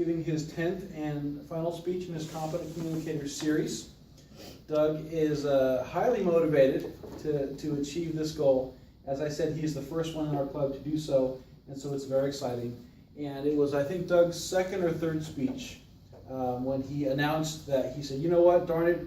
giving his 10th and final speech in his Competent Communicator series. Doug is highly motivated to achieve this goal. As I said, he's the first one in our club to do so, and so it's very exciting. And it was, I think, Doug's second or third speech when he announced that he said, you know what, darn it,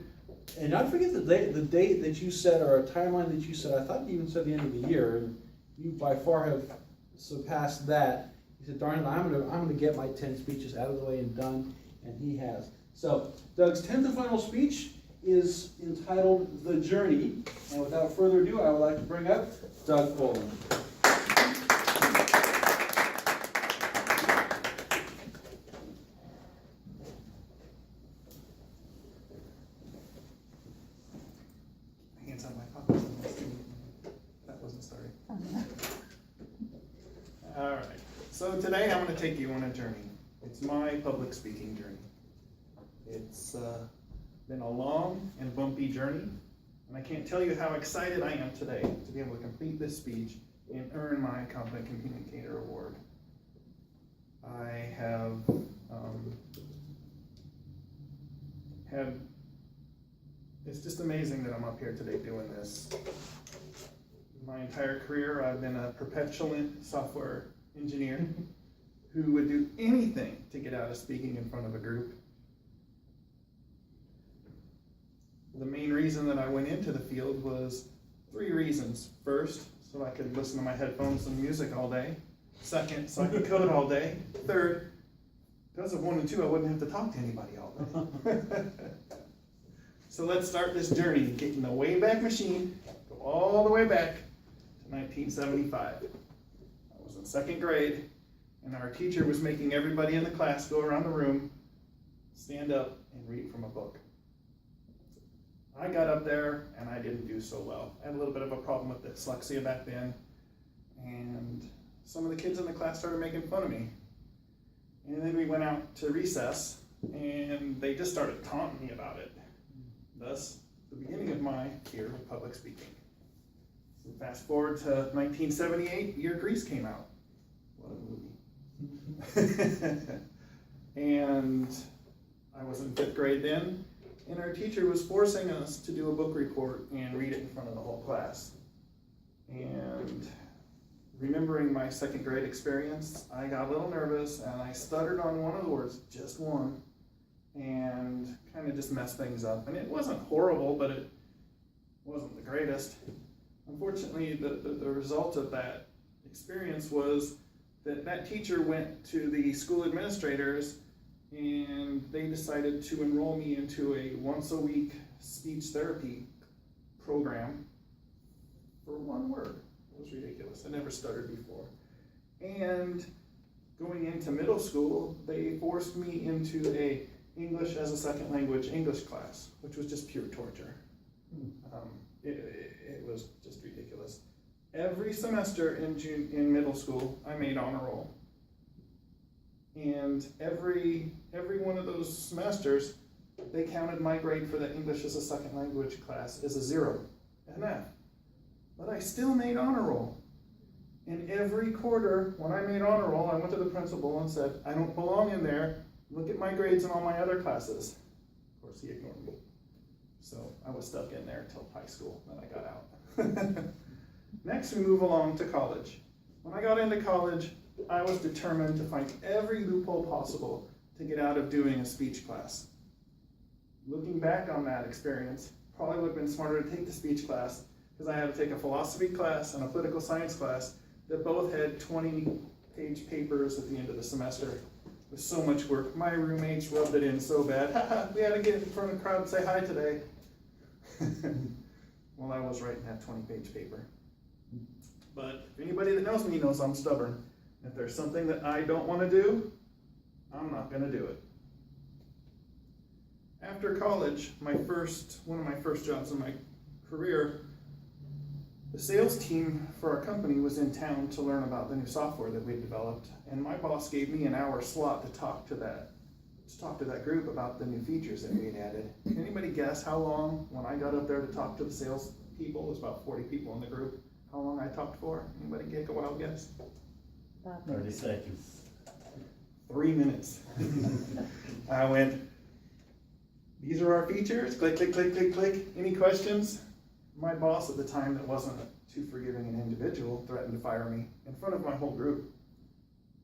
and I forget the date that you said, or a timeline that you said. I thought you even said the end of the year, and you by far have surpassed that. He said, darn it, I'm gonna get my 10 speeches out of the way and done, and he has. So Doug's 10th and final speech is entitled The Journey, and without further ado, I would like to bring up Doug Poland. Hands on my pockets. That wasn't starting. All right. So today I'm going to take you on a journey. It's my public speaking journey. It's been a long and bumpy journey, and I can't tell you how excited I am today to be able to complete this speech and earn my Competent Communicator Award. I have it's just amazing that I'm up here today doing this. My entire career, I've been a perpetuant software engineer who would do anything to get out of speaking in front of a group. The main reason that I went into the field was 3 reasons. First, so I could listen to my headphones and music all day. Second, so I could code all day. Third, because of 1 and 2, I wouldn't have to talk to anybody all day. So let's start this journey, get in the Wayback Machine, go all the way back to 1975. I was in 2nd grade, and our teacher was making everybody in the class go around the room, stand up, and read from a book. I got up there, and I didn't do so well. I had a little bit of a problem with dyslexia back then, and some of the kids in the class started making fun of me. And then we went out to recess, and they just started taunting me about it. Thus, the beginning of my fear of public speaking. So fast forward to 1978, Year Grease came out. What a movie. And I was in 5th grade then, and our teacher was forcing us to do a book report and read it in front of the whole class. And remembering my 2nd grade experience, I got a little nervous and I stuttered on one of the words, just one, and kind of just messed things up. And it wasn't horrible, but it wasn't the greatest. Unfortunately, the result of that experience was that teacher went to the school administrators, and they decided to enroll me into a once-a-week speech therapy program for 1 word. It was ridiculous. I never stuttered before. And going into middle school, they forced me into a English as a 2nd language English class, which was just pure torture. It was just ridiculous. Every semester in middle school, I made honor roll. And every one of those semesters, they counted my grade for the English as a 2nd language class as a 0, an F. But I still made honor roll. And every quarter, when I made honor roll, I went to the principal and said, I don't belong in there. Look at my grades in all my other classes. Of course, he ignored me. So I was stuck in there until high school, then I got out. Next, we move along to college. When I got into college, I was determined to find every loophole possible to get out of doing a speech class. Looking back on that experience, probably would have been smarter to take the speech class, because I had to take a philosophy class and a political science class that both had 20-page papers at the end of the semester. It was so much work. My roommates rubbed it in so bad. We had to get in front of the crowd and say hi today. Well, I was writing that 20-page paper. But if anybody that knows me knows I'm stubborn. If there's something that I don't want to do, I'm not going to do it. After college, one of my first jobs in my career, the sales team for our company was in town to learn about the new software that we'd developed, and my boss gave me an hour slot to talk to that group about the new features that we had added. Can anybody guess how long, when I got up there to talk to the sales people, it was about 40 people in the group, how long I talked for? Anybody take a wild guess? 30 seconds. 3 minutes. I went, these are our features, click, click, click, click, click. Any questions? My boss at the time, that wasn't too forgiving an individual, threatened to fire me in front of my whole group.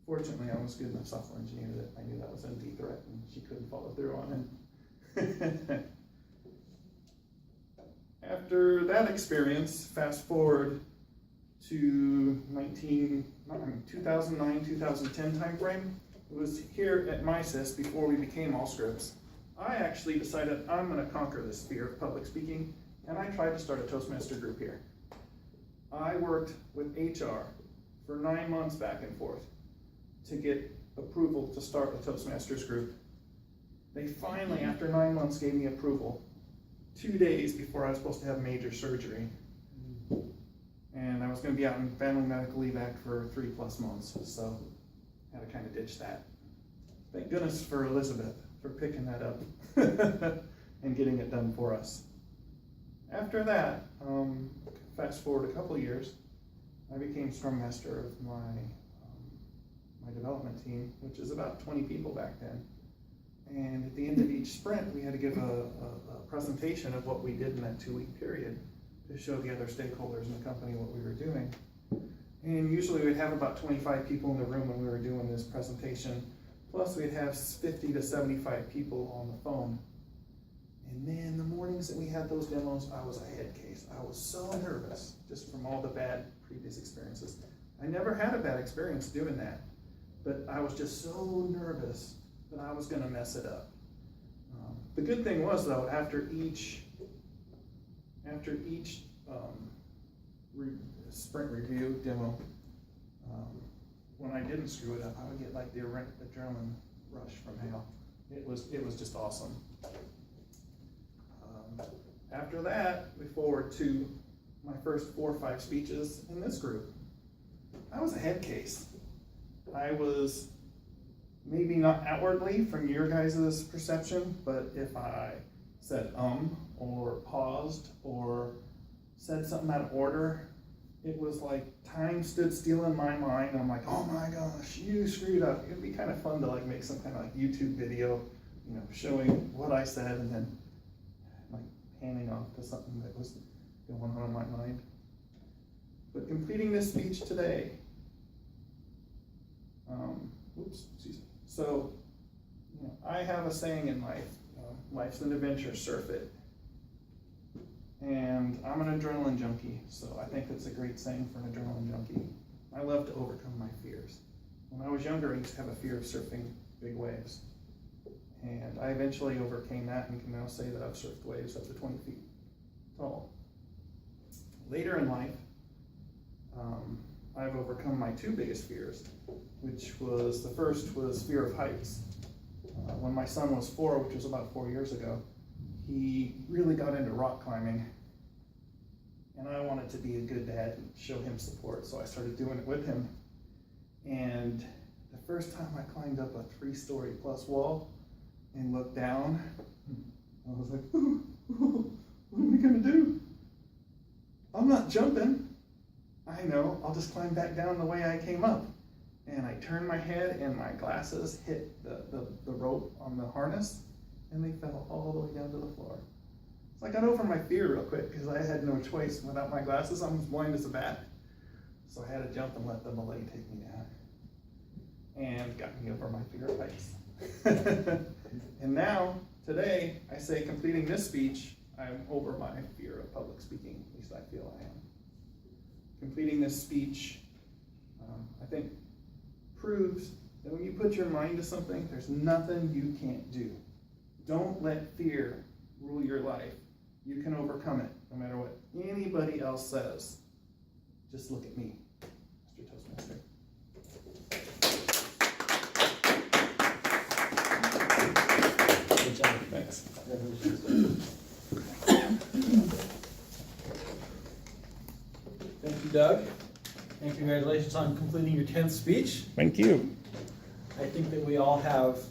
Fortunately, I was good enough software engineer that I knew that was an empty threat and she couldn't follow through on it. After that experience, fast forward to 2009, 2010 timeframe. It was here at MySys before we became Allscripts. I actually decided I'm going to conquer this fear of public speaking, and I tried to start a Toastmaster group here. I worked with HR for 9 months back and forth to get approval to start a Toastmasters group. They finally, after 9 months, gave me approval 2 days before I was supposed to have major surgery. And I was going to be out in family medical leave act for 3+ months, so I had to kind of ditch that. Thank goodness for Elizabeth for picking that up and getting it done for us. After that, fast forward a couple of years, I became Scrum Master of my development team, which is about 20 people back then. And at the end of each sprint, we had to give a presentation of what we did in that 2-week period to show the other stakeholders in the company what we were doing. And usually we'd have about 25 people in the room when we were doing this presentation, plus we'd have 50 to 75 people on the phone. And man, the mornings that we had those demos, I was a head case. I was so nervous just from all the bad previous experiences. I never had a bad experience doing that, but I was just so nervous that I was gonna mess it up. The good thing was though, after each sprint review demo, when I didn't screw it up, I would get like the adrenaline rush from hell. It was just awesome. After that, we forward to my first 4 or 5 speeches in this group. I was a head case. I was maybe not outwardly from your guys' perception, but if I said or paused or said something out of order, it was like time stood still in my mind. And I'm like, oh my gosh, you screwed up. It'd be kind of fun to like make some kind of like YouTube video, you know, showing what I said and then like handing off to something that was going on in my mind. But completing this speech today, excuse me. So, you know, I have a saying in life, life's an adventure, surf it. And I'm an adrenaline junkie, so I think that's a great saying for an adrenaline junkie. I love to overcome my fears. When I was younger, I used to have a fear of surfing big waves. And I eventually overcame that and can now say that I've surfed waves up to 20 feet tall. Later in life, I've overcome my 2 biggest fears, which was, the first was fear of heights. When my son was 4, which was about 4 years ago, he really got into rock climbing. And I wanted to be a good dad and show him support, so I started doing it with him. And the first time I climbed up a 3-story plus wall and looked down, I was like, what am I gonna do? I'm not jumping. I know, I'll just climb back down the way I came up. And I turned my head and my glasses hit the rope on the harness and they fell all the way down to the floor. So I got over my fear real quick because I had no choice. Without my glasses, I'm as blind as a bat. So I had to jump and let the Malay take me down. And got me over my fear of heights. And now, today, I say completing this speech, I'm over my fear of public speaking. At least I feel I am. Completing this speech, I think, proves that when you put your mind to something, there's nothing you can't do. Don't let fear rule your life. You can overcome it, no matter what anybody else says. Just look at me, Mr. Toastmaster. Good job. Thanks. Thank you, Doug. And congratulations on completing your 10th speech. Thank you. I think that we all have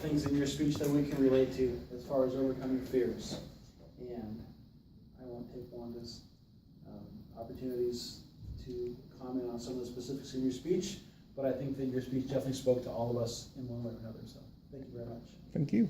things in your speech that we can relate to as far as overcoming fears. And I won't take Wanda's opportunities to comment on some of the specifics in your speech, but I think that your speech definitely spoke to all of us in one way or another, so thank you very much. Thank you.